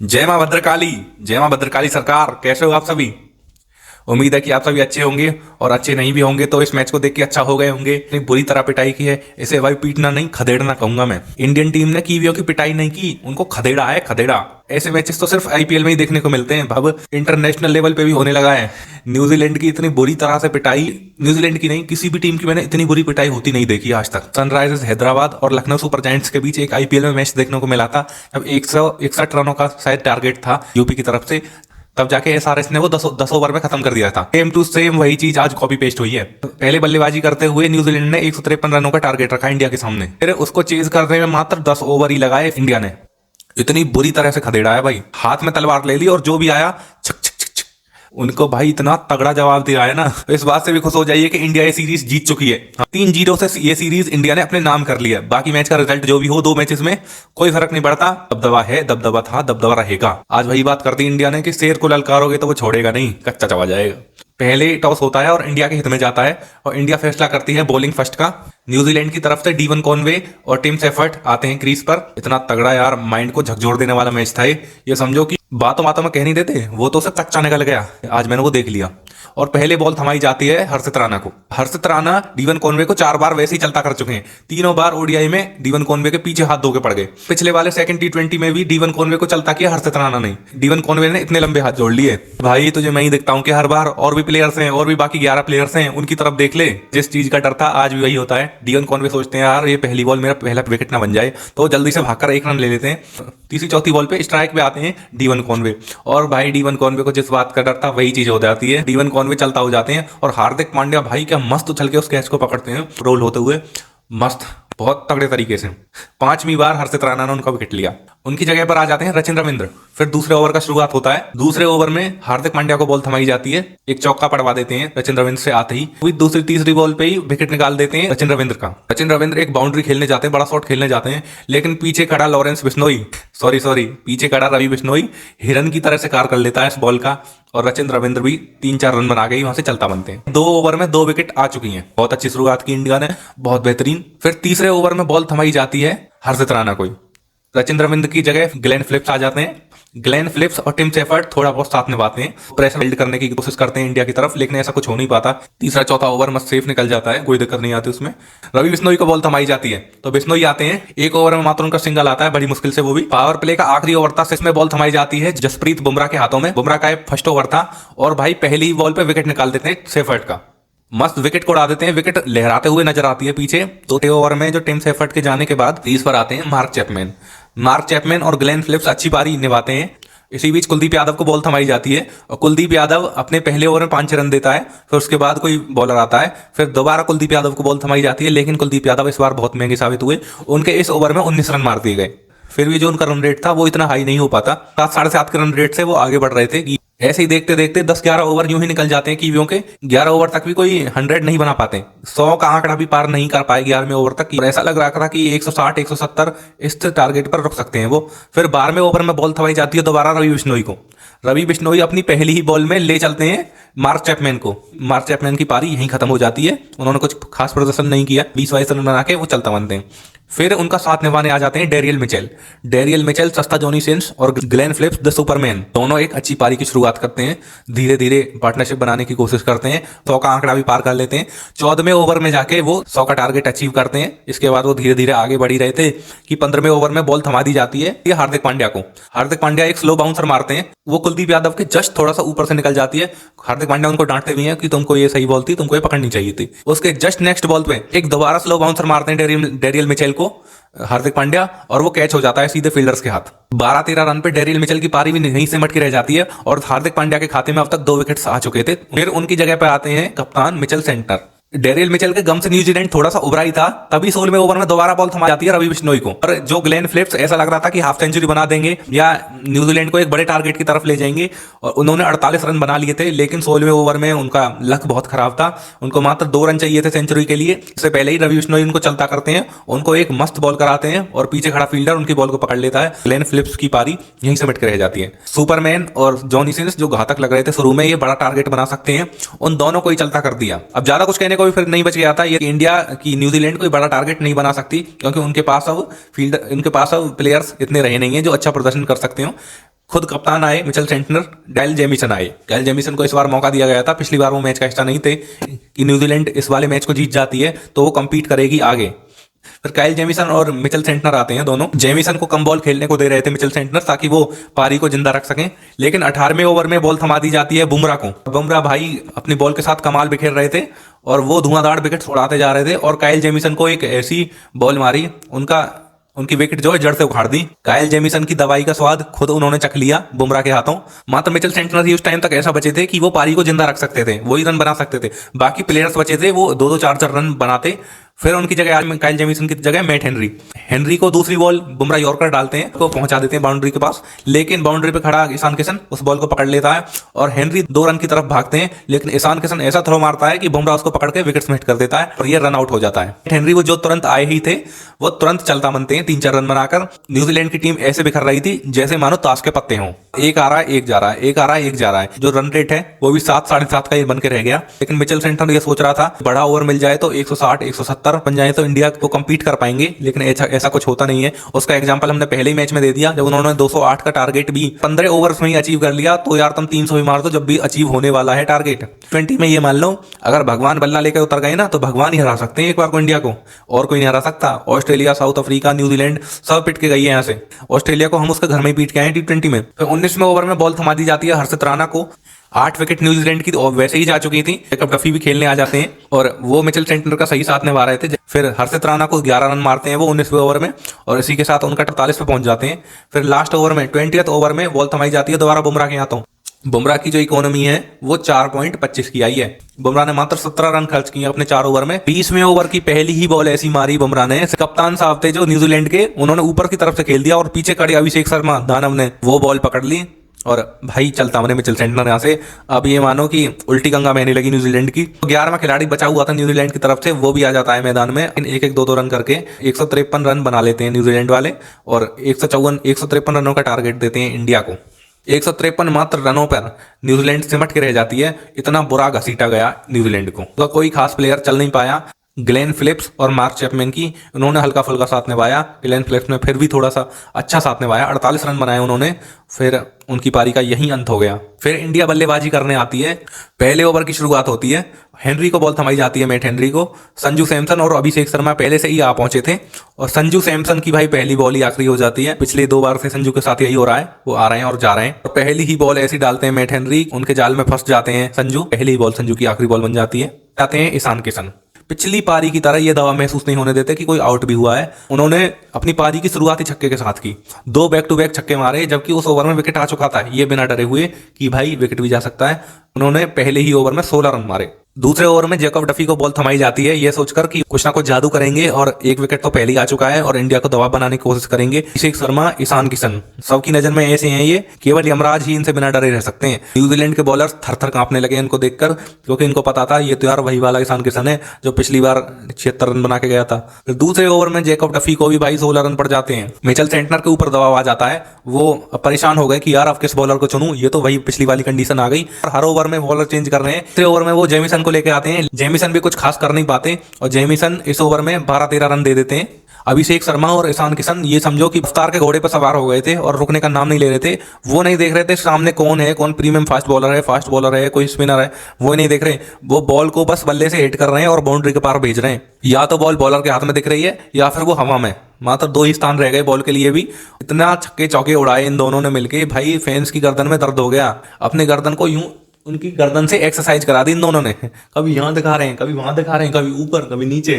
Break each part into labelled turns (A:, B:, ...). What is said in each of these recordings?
A: जय मां भद्रकाली। जय मां भद्रकाली सरकार, कैसे हो आप सभी। उम्मीद है कि आप सभी अच्छे होंगे, और अच्छे नहीं भी होंगे तो इस मैच को देख के अच्छा हो गए होंगे। इतनी बुरी तरह पिटाई की है, इसे भाई पीटना नहीं खदेड़ना कहूंगा मैं। इंडियन टीम ने कीवियों की पिटाई नहीं की, उनको खदेड़ा है, खदेड़ा। ऐसे मैचेस तो सिर्फ आईपीएल में ही देखने को मिलते हैं, अब इंटरनेशनल लेवल पे भी होने लगा है। न्यूजीलैंड की इतनी बुरी तरह से पिटाई, न्यूजीलैंड की नहीं किसी भी टीम की मैंने इतनी बुरी पिटाई होती नहीं देखी आज तक। सनराइजर्स हैदराबाद और लखनऊ सुपर जायंट्स के बीच एक आईपीएल में मैच देखने को मिला था, जब 161 रनों का शायद टारगेट था यूपी की तरफ से, तब जाके एसआरएच ने वो 10 ओवर में खत्म कर दिया था। सेम टू सेम वही चीज आज कॉपी पेस्ट हुई है। पहले बल्लेबाजी करते हुए न्यूजीलैंड ने 153 रनों का टारगेट रखा इंडिया के सामने, फिर उसको चेज करने में मात्र 10 ओवर ही लगाए इंडिया ने। इतनी बुरी तरह से खदेड़ा है भाई, हाथ में तलवार ले ली और जो भी आया छक छक छक छक। उनको भाई इतना तगड़ा जवाब दिया है ना, तो इस बात से भी खुश हो जाइए कि इंडिया ये सीरीज जीत चुकी है। 3-0 से ये सीरीज इंडिया ने अपने नाम कर लिया। बाकी मैच का रिजल्ट जो भी हो, 2 मैचेस में कोई फर्क नहीं पड़ता। दबदबा है, दबदबा था, दबदबा रहेगा। आज वही बात करती इंडिया ने कि शेर को ललकारोगे तो वो छोड़ेगा नहीं, कच्चा चबा जाएगा। पहले टॉस होता है और इंडिया के हित में जाता है, और इंडिया फैसला करती है बॉलिंग फर्स्ट का। न्यूजीलैंड की तरफ से डीवन कॉनवे और टिम सेफर्ट आते हैं क्रीज पर। इतना तगड़ा यार, माइंड को झकझोर देने वाला मैच था ये समझो कि बातों बातों में कह नहीं देते, वो तो उसे कच्चा निकल गया। आज मैंने वो देख लिया। और पहले बॉल थमाई जाती है हर्षित राणा को। हर्षित राणा डीवन कॉनवे को 4 बार वैसे ही चलता कर चुके हैं। तीनों बार ओडीआई में डीवन कॉनवे के पीछे हाथ धो के पड़ गए। पिछले वाले सेकंड टी20 में भी डीवन कॉनवे को चलता किया हर्षित राणा नहीं। डीवन कॉनवे ने इतने लंबे हाथ जोड़ लिए। भाई तुझे मैं ही देखता हूँ कि हर बार और भी प्लेयर्स हैं, और भी बाकी 11 प्लेयर्स हैं, उनकी तरफ देख ले। जिस चीज का डर था आज भी वही होता है। डीवन कॉनवे सोचते हैं यार ये पहली बॉल मेरा पहला विकेट ना बन जाए, तो जल्दी से भागकर 1 रन ले लेते हैं। तीसरी चौथी बॉल पे स्ट्राइक पे आते हैं डीवन कॉनवे, और भाई डीवन कॉनवे को जिस बात का डर था वही चीज हो जाती है। डीवन कॉनवे चलता हो जाते हैं, और हार्दिक पांड्या भाई क्या मस्त उछल के उस कैच को पकड़ते हैं रोल होते हुए, मस्त बहुत तगड़े तरीके से। 5वीं बार हर्षित राणा ने उनका विकेट लिया। उनकी जगह पर आ जाते हैं रचिन रविंद्र। फिर दूसरे ओवर का शुरुआत होता है। दूसरे ओवर में हार्दिक पांड्या को बॉल थमाई जाती है, एक चौका पड़वा देते हैं रचिन रविंद्र से आते ही। वही दूसरी तीसरी बॉल पे ही विकेट निकाल देते हैं रचिन रविंद्र का। रचिन रविंद्र एक बाउंड्री खेलने जाते हैं, बड़ा शॉट खेलने जाते हैं, लेकिन पीछे खड़ा लॉरेंस बिश्नोई, सॉरी पीछे खड़ा रवि बिश्नोई हिरन की तरह से कार कर लेता है इस बॉल का, और रचिन रविंद्र भी 3-4 रन बना गई, वहां से चलता बनते हैं। 2 ओवर में 2 विकेट आ चुकी हैं। बहुत अच्छी शुरुआत की इंडिया ने, बहुत बेहतरीन। फिर तीसरे ओवर में बॉल थमाई जाती है हर्षित राणा को। रचिन रविंद्र की जगह ग्लेन फिलिप्स आ जाते हैं। ग्लेन फिलिप्स और टिम सेफर्ट थोड़ा बहुत साथ निभाते हैं, प्रेशर बिल्ड करने की कोशिश करते हैं इंडिया की तरफ, लेकिन ऐसा कुछ हो नहीं पाता। तीसरा चौथा ओवर मस्त सेफ निकल जाता है, कोई दिक्कत नहीं आती उसमें। रवि बिश्नोई को बॉल थमाई जाती है, तो बिश्नोई आते हैं। 1 ओवर में मात्र उनका सिंगल आता है, बड़ी मुश्किल से, वो भी पावर प्ले का आखिरी ओवर था, इसमें बॉल थमाई जाती है जसप्रीत बुमराह के हाथों में। बुमराह का फर्स्ट ओवर था, और भाई पहली ही बॉल पे विकेट निकाल देते हैं सेफर्ट का। मस्त विकेट को उड़ा देते हैं, विकेट लहराते हुए नजर आती है पीछे। 2 ओवर में जो टिम सेफर्ट के जाने के बाद क्रीज पर आते हैं मार्क चैपमैन और ग्लेन फिलिप्स अच्छी पारी निभाते हैं। इसी बीच कुलदीप यादव को बॉल थमाई जाती है, और कुलदीप यादव अपने पहले ओवर में 5 रन देता है। फिर उसके बाद कोई बॉलर आता है, फिर दोबारा कुलदीप यादव को बॉल थमाई जाती है, लेकिन कुलदीप यादव इस बार बहुत महंगे साबित हुए। उनके इस ओवर में 19 रन मार दिए गए। फिर भी जो उनका रन रेट था वो इतना हाई नहीं हो पाता, 7-7.5 के रन रेट से वो आगे बढ़ रहे थे। ऐसे ही देखते देखते 10-11 ओवर यूं ही निकल जाते हैं कीवियों के। 11 ओवर तक भी कोई 100 नहीं बना पाते, 100 का आंकड़ा भी पार नहीं कर पाए 11वें ओवर तक। और ऐसा लग रहा था कि 160-170 इस टारगेट पर रुक सकते हैं वो। फिर 12वें ओवर में बॉल थमाई जाती है दोबारा रवि बिश्नोई को। रवि बिश्नोई अपनी पहली ही बॉल में ले चलते हैं मार्क चैपमैन को। मार्क चैपमैन की पारी यहीं खत्म हो जाती है, उन्होंने कुछ खास प्रदर्शन नहीं किया, 20-22 रन बना के वो चलता बनते हैं। फिर उनका साथ निभाने आ जाते हैं डेरियल मिचेल, सस्ता जॉनी सिंस और ग्लेन फिलिप्स द सुपरमैन। दोनों एक अच्छी पारी की शुरुआत करते हैं, धीरे धीरे पार्टनरशिप बनाने की कोशिश करते हैं, 100 का आंकड़ा भी पार कर लेते हैं। 14वें ओवर में जाके वो 100 का टारगेट अचीव करते हैं। इसके बाद वो धीरे धीरे आगे बढ़ ही रहे थे कि 15वें ओवर में बॉल थमा दी जाती है ये हार्दिक पांड्या को। हार्दिक पांड्या एक स्लो बाउंसर मारते हैं, वो कुलदीप यादव के जस्ट थोड़ा सा ऊपर से निकल जाती है। हार्दिक पांड्या उनको डांटते भी हैं कि तुमको ये सही बॉल थी, तुमको ये पकड़नी चाहिए थी। उसके जस्ट नेक्स्ट बॉल पे एक दोबारा स्लो बाउंसर मारते हैं डेरियल मिचेल को हार्दिक पांड्या, और वो कैच हो जाता है सीधे फील्डर्स के हाथ। 12-13 रन पे डेरियल मिचेल की पारी भी नहीं से मटकी रह जाती है, और हार्दिक पांड्या के खाते में अब तक 2 विकेट्स आ चुके थे। फिर उनकी जगह पे आते हैं कप्तान मिचेल सेंटर। डेरियल मिचेल के गम से न्यूजीलैंड थोड़ा सा उभरा ही था, तभी 16वें ओवर में दोबारा बॉल थमा जाती है रवि बिश्नोई को। और जो ग्लेन फिलिप्स ऐसा लग रहा था कि हाफ सेंचुरी बना देंगे या न्यूजीलैंड को एक बड़े टारगेट की तरफ ले जाएंगे, और उन्होंने 48 रन बना लिए थे, लेकिन 16वें ओवर में उनका लक बहुत खराब था। उनको मात्र 2 रन चाहिए थे सेंचुरी के लिए। इससे पहले ही रवि बिश्नोई उनको चलता करते हैं, उनको एक मस्त बॉल कराते हैं, और पीछे खड़ा फील्डर उनकी बॉल को पकड़ लेता है। ग्लेन फिलिप्स की पारी यहीं से मटके रह जाती है। सुपरमैन और जॉनी सिंस जो घातक लग रहे थे शुरू में, ये बड़ा टारगेट बना सकते हैं, उन दोनों को ही चलता कर दिया। अब ज्यादा कुछ कहने को भी फिर नहीं बच गया था। ये इंडिया की न्यूजीलैंड कोई बड़ा टारगेट नहीं बना सकती, क्योंकि उनके पास अब प्लेयर्स इतने रहे नहीं है जो अच्छा प्रदर्शन कर सकते हो। खुद कप्तान आए मिचेल सेंटनर, डेल जेमिसन आए। डेल जेमिसन को इस बार मौका दिया गया था, पिछली बार वो मैच का हिस्सा नहीं थे कि न्यूजीलैंड इस वाले मैच को जीत जाती है तो वो कम्पीट करेगी आगे। फिर काइल जेमिसन और मिचेल सेंटनर आते हैं दोनों। जेमिसन को कम बॉल खेलने को दे रहे थे मिचेल सेंटनर ताकि वो पारी को जिंदा रख सकें, लेकिन 18वें ओवर में बॉल थमा दी जाती है बुमराह को। बुमराह भाई अपनी बॉल के साथ कमाल बिखेर रहे थे और वो धुआंधार विकेट उड़ाते जा रहे थे और काइल जेमिसन को एक ऐसी बॉल मारी उनकी विकेट जो है जड़ से उखाड़ दी। काइल जेमिसन की दवाई का स्वाद खुद उन्होंने चख लिया बुमराह के हाथों। मात्र मिचेल सेंटनर ही उस टाइम तक ऐसा बचे थे कि वो पारी को जिंदा रख सकते थे, वही रन बना सकते थे। बाकी प्लेयर्स बचे थे वो 2-2 4-4 रन बनाते। फिर उनकी जगह काइल जेमिसन की जगह मैट हेनरी को दूसरी बॉल बुमराह यॉर्कर डालते हैं, को पहुंचा देते हैं बाउंड्री के पास, लेकिन बाउंड्री पे खड़ा ईशान किशन उस बॉल को पकड़ लेता है और हेनरी 2 रन की तरफ भागते हैं, लेकिन ईशान किशन ऐसा थ्रो मारता है कि बुमराह उसको पकड़ के विकेट स्मिट कर देता है और ये रन आउट हो जाता है। हेनरी वो जो तुरंत आए ही थे वो तुरंत चलता बनते हैं 3-4 रन बनाकर। न्यूजीलैंड की टीम ऐसे बिखर रही थी जैसे मानो ताश के पत्ते हों, एक आ रहा है एक जा रहा है, एक आ रहा है एक जा रहा है। जो रन रेट है वो भी 7 साढ़े 7 का ये बन के रह गया। लेकिन मिचेल सेंटनर ये सोच रहा था बड़ा ओवर मिल जाए तो 160 170 बन जाए तो इंडिया को कम्पीट कर पाएंगे, लेकिन ऐसा कुछ होता नहीं है। उसका एग्जांपल हमने पहले ही मैच में दे दिया, जब उन्होंने 208 का टारगेट भी 15 ओवर्स में ही अचीव कर लिया। तो यार तुम 300 भी मार दो जब भी अचीव होने वाला है टारगेट। 20 में ये मान लो अगर भगवान बल्ला लेकर उतर गए ना तो भगवान ही हरा सकते हैं एक बार को इंडिया को, और कोई नहीं हरा सकता। ऑस्ट्रेलिया, साउथ अफ्रीका, न्यूजीलैंड सब पिट के गई है यहाँ से। ऑस्ट्रेलिया को हम उसके घर में ही पीट के आए T20 में। फिर 19वें ओवर में बॉल थमा दी जाती है हर्षित राणा को। 8 विकेट न्यूजीलैंड की और वैसे ही जा चुकी थी। जेकब डफी भी खेलने आ जाते हैं और वो मिचेल सेंटनर का सही साथ निभा रहे थे। फिर हर्षित राणा को 11 रन मारते हैं वो 19वें ओवर में और इसी के साथ उनका 48 पे पहुंच जाते हैं। फिर लास्ट ओवर में 20th ओवर में बॉल थमाई जाती है दोबारा बुमराह के हाथों। बुमराह की जो इकोनॉमी है वो 4.25 की आई है। बुमराह ने मात्र 17 रन खर्च किए अपने 4 ओवर में। 20वें ओवर की पहली ही बॉल ऐसी मारी बुमराह ने, कप्तान साहब थे जो न्यूजीलैंड के, उन्होंने ऊपर की तरफ से खेल दिया और पीछे खड़े अभिषेक शर्मा दानव ने वो बॉल पकड़ ली और भाई चलता मैंने मिचेल सेंटनर यहाँ से। अब ये मानो कि उल्टी गंगा बहने लगी न्यूजीलैंड की। तो 11वां खिलाड़ी बचा हुआ था न्यूजीलैंड की तरफ से, वो भी आ जाता है मैदान में। एक 2-2 रन करके 153 रन बना लेते हैं न्यूजीलैंड वाले और 153 रनों का टारगेट देते हैं इंडिया को। 153 मात्र रनों पर न्यूजीलैंड सिमट के रह जाती है। इतना बुरा घसीटा गया न्यूजीलैंड को, तो कोई खास प्लेयर चल नहीं पाया। ग्लेन फिलिप्स और मार्क चैपमैन की उन्होंने हल्का फुल्का साथ निभाया। ग्लेन फिलिप्स ने फिर भी थोड़ा सा अच्छा साथ निभाया, 48 रन बनाए उन्होंने। फिर उनकी पारी का यही अंत हो गया। फिर इंडिया बल्लेबाजी करने आती है। पहले ओवर की शुरुआत होती है, हेनरी को बॉल थमाई जाती है, मैट हेनरी को। संजू सैमसन और अभिषेक शर्मा पहले से ही आ पहुंचे थे और संजू सैमसन की भाई पहली बॉल ही आखिरी हो जाती है। पिछले 2 बार से संजू के साथ यही हो रहा है, वो आ रहे हैं और जा रहे हैं। और पहली ही बॉल ऐसी डालते हैं मैट हेनरी, उनके जाल में फंस जाते हैं संजू। पहली ही बॉल संजू की आखिरी बॉल बन जाती है। जाते हैं ईशान किशन। पिछली पारी की तरह ये दावा महसूस नहीं होने देते कि कोई आउट भी हुआ है। उन्होंने अपनी पारी की शुरुआती छक्के के साथ की 2 बैक टू बैक छक्के मारे, जबकि उस ओवर में विकेट आ चुका था, ये बिना डरे हुए कि भाई विकेट भी जा सकता है। उन्होंने पहले ही ओवर में 16 रन मारे। दूसरे ओवर में जेकब डफी को बॉल थमाई जाती है, ये सोचकर कि कुछ ना कुछ जादू करेंगे और 1 विकेट तो पहले ही आ चुका है और इंडिया को दबाव बनाने की कोशिश करेंगे। अभिषेक शर्मा, ईशान किशन सबकी नजर में ऐसे हैं, ये केवल यमराज ही इनसे बिना डरे रह सकते हैं। न्यूजीलैंड के बॉलर्स थर थर कांपने लगे इनको देखकर, क्योंकि इनको पता था ये तो यार वही वाला ईशान किशन है जो पिछली बार 76 रन बना के गया था। फिर दूसरे ओवर में जेकब डफी को भी भाई 16 रन पड़ जाते हैं। मिचेल सेंटनर के ऊपर दबाव आ जाता है, वो परेशान हो गए कि यार अब किस बॉलर को चुनूं, ये तो वही पिछली वाली कंडीशन आ गई। और हर ओवर में बॉलर चेंज कर रहे हैं। तीसरे ओवर में वो जेमिसन को लेके आते हैं। जेमिसन भी कुछ खास कर नहीं पाते और जेमिसन इस ओवर में 12-13 रन दे देते हैं। अभिषेक शर्मा और ईशान किशन ये समझो कि रफ्तार के घोड़े पर सवार हो गए थे और रुकने का नाम नहीं ले रहे थे। वो नहीं देख रहे थे सामने कौन है, कौन प्रीमियम फास्ट बॉलर है, कोई स्पिनर है, वो नहीं देख रहे। वो बॉल को बस बल्ले से हिट कर रहे हैं और बाउंड्री के पार भेज रहे हैं। या तो बॉल बॉलर के हाथ में दिख रही है या फिर वो हवा में। मात्र 2 ही स्थान रह गए बॉल के लिए भी। इतना छक्के चौके उड़ाए इन दोनों ने मिलके, भाई फैंस की गर्दन में दर्द हो गया। अपने गर्दन को यूं उनकी गर्दन से एक्सरसाइज करा दी इन दोनों ने। कभी यहाँ दिखा रहे हैं, कभी वहां दिखा रहे हैं, कभी ऊपर कभी नीचे।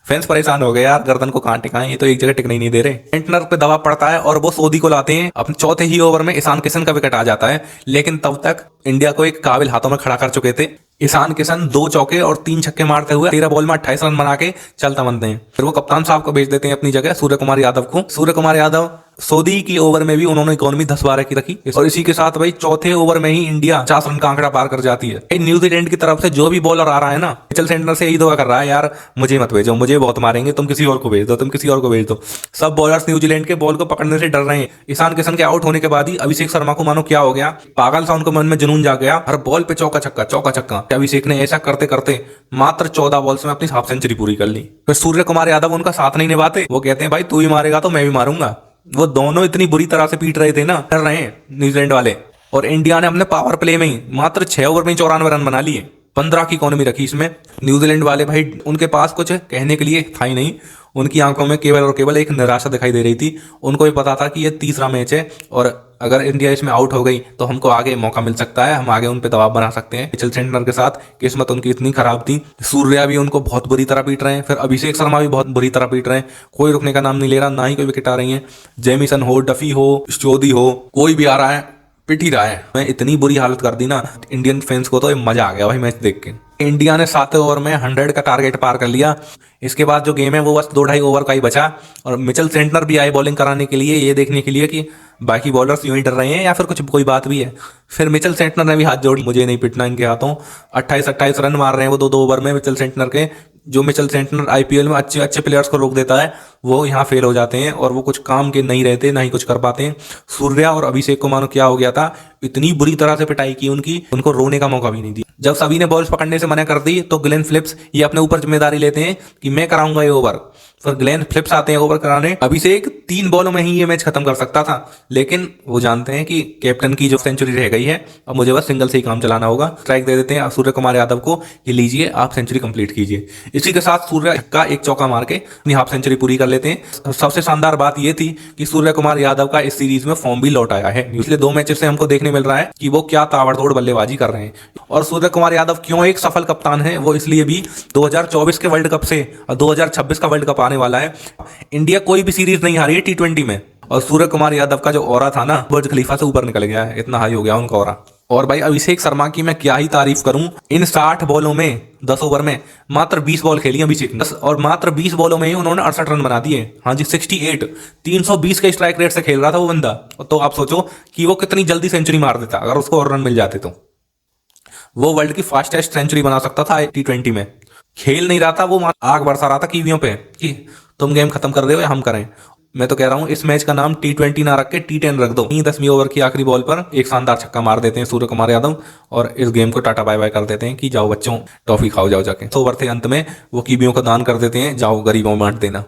A: फैंस परेशान हो गए यार, गर्दन को कहां टिकाएं, ये तो एक जगह टिकने ही नहीं दे रहे। सेंटनर पे दबाव पड़ता है और वो सोदी को लाते हैं। अपने चौथे ही ओवर में ईशान किशन का विकेट आ जाता है, लेकिन तब तक इंडिया को एक काबिल हाथों में खड़ा कर चुके थे। ईशान किशन 2 चौके और 3 छक्के मारते हुए 13 बॉल में 28 रन बना के चलता बनते हैं। फिर वो कप्तान साहब को भेज देते हैं अपनी जगह, सूर्य कुमार यादव को। सूर्य कुमार यादव सोदी की ओवर में भी उन्होंने इकोनॉमी 10-12 की रखी और इसी के साथ भाई चौथे ओवर में ही इंडिया 50 रन का आंकड़ा पार कर जाती है। न्यूजीलैंड की तरफ से जो भी बॉलर आ रहा है ना, मिचेल सेंटनर से यही दुआ कर रहा है, यार मुझे मत भेजो, मुझे बहुत मारेंगे, तुम किसी और को भेज दो, तुम किसी और को भेज दो। सब बॉलर्स न्यूजीलैंड के बॉल को पकड़ने से डर रहे हैं। ईशान किशन के आउट होने के बाद ही अभिषेक शर्मा को मानो क्या हो गया, पागल सा उनको मन में जुनून जा गया। हर बॉल पे चौका छक्का। अभिषेक ने ऐसा करते करते मात्र 14 बॉल्स में अपनी हाफ सेंचुरी पूरी कर ली। फिर सूर्य कुमार यादव उनका साथ नहीं निभाते। वो कहते हैं भाई तू ही मारेगा तो मैं भी मारूंगा। वो दोनों इतनी बुरी तरह से पीट रहे थे ना, कर रहे हैं न्यूजीलैंड वाले, और इंडिया ने अपने पावर प्ले में ही मात्र 6 ओवर में 94 रन बना लिए। 15 की इकोनॉमी रखी इसमें। न्यूजीलैंड वाले भाई, उनके पास कुछ कहने के लिए था ही नहीं। उनकी आंखों में केवल और केवल एक निराशा दिखाई दे रही थी। उनको भी पता था कि ये तीसरा मैच है और अगर इंडिया इसमें आउट हो गई तो हमको आगे मौका मिल सकता है, हम आगे उन पे दबाव बना सकते हैं। मिचेल सेंटनर के साथ किस्मत उनकी इतनी खराब थी। सूर्या भी उनको बहुत बुरी तरह पीट रहे हैं, फिर अभिषेक शर्मा भी बहुत बुरी तरह पीट रहे हैं। कोई रुकने का नाम नहीं ले रहा, ना ही कोई विकेट आ रही है। जेमिसन हो, डफी हो, स्टोदी हो, कोई भी आ रहा है पिट ही रहा है। मैं इतनी बुरी हालत कर दी ना इंडियन फैंस को, तो मजा आ गया भाई मैच देख के। इंडिया ने 7 ओवर में 100 का टारगेट पार कर लिया। इसके बाद जो गेम है वो बस 2-2.5 ओवर का ही बचा, और मिचेल सेंटनर भी आए बॉलिंग कराने के लिए, ये देखने के लिए कि बाकी बॉलर्स यूं ही डर रहे हैं या फिर कुछ कोई बात भी है। फिर मिचेल सेंटनर ने भी हाथ जोड़ी, मुझे नहीं पिटना इनके हाथों। 28-28 रन मार रहे हैं वो 2-2 ओवर में मिचेल सेंटनर के। जो मिचेल सेंटनर आईपीएल में अच्छे अच्छे प्लेयर्स को रोक देता है, वो यहाँ फेल हो जाते हैं और वो कुछ काम के नहीं रहते, ना ही कुछ कर पाते हैं। सूर्या और अभिषेक को मानो क्या हो गया था, इतनी बुरी तरह से पिटाई की उनकी, उनको रोने का मौका भी नहीं दिया। जब सभी ने बॉल्स पकड़ने से मना कर दी तो ग्लेन फिलिप्स ये अपने ऊपर जिम्मेदारी लेते हैं कि मैं कराऊंगा ये ओवर। फिर ग्लेन फिलिप्स आते हैं ओवर कराने। अभिषेक 3 बॉलों में ही ये मैच खत्म कर सकता था, लेकिन वो जानते हैं कि कैप्टन की जो सेंचुरी रह गई है, अब मुझे बस सिंगल से ही काम चलाना होगा। स्ट्राइक दे देते हैं सूर्य कुमार यादव को कि लीजिए आप सेंचुरी कंप्लीट कीजिए। इसी के साथ सूर्य का एक चौका मार के अपनी हाफ सेंचुरी पूरी कर लेते हैं। सबसे शानदार बात यह थी कि सूर्य कुमार यादव का इस सीरीज में फॉर्म भी लौट आया है। पिछले 2 मैचेस से हमको देखने मिल रहा है कि वो क्या ताबड़तोड़ बल्लेबाजी कर रहे हैं। और सूर्य कुमार यादव क्यों एक सफल कप्तान है, वो इसलिए भी 2024 के वर्ल्ड कप से और 2026 का वर्ल्ड कप आने वाला है। इंडिया कोई भी सीरीज नहीं हारी है T20 में, और सूर्य कुमार यादव का जो ऑरा था ना, बुर्ज खलीफा से ऊपर निकल गया है, इतना हाई हो गया उनका ऑरा। और भाई अभिषेक शर्मा की मैं क्या ही तारीफ करूं। इन 60 बॉलों में 10 ओवर में मात्र 20 बॉल खेली अभिषेक ने, और मात्र 20 बॉलों में ही उन्होंने 68 रन बना दिए। हाँ जी, 68, 320 के स्ट्राइक रेट से खेल रहा था वो बंदा। तो आप सोचो कि वो कितनी जल्दी सेंचुरी मार देता अगर उसको और रन मिल जाते तो। वो वर्ल्ड की फास्टेस्ट सेंचुरी बना सकता था T20 में। खेल नहीं रहा था वो, आग बरसा रहा था कीवियों पे कि तुम गेम खत्म कर दो या हम करें। मैं तो कह रहा हूं इस मैच का नाम T20 ना रख के T10 रख दो। 10वीं ओवर की आखिरी बॉल पर एक शानदार छक्का मार देते हैं सूर्य कुमार यादव, और इस गेम को टाटा बाय बाय कर देते हैं कि जाओ बच्चों टॉफी खाओ जाओ जाके। 100 ओवर थे अंत में, वो कीवियों को दान कर देते हैं, जाओ गरीबों में बांट देना।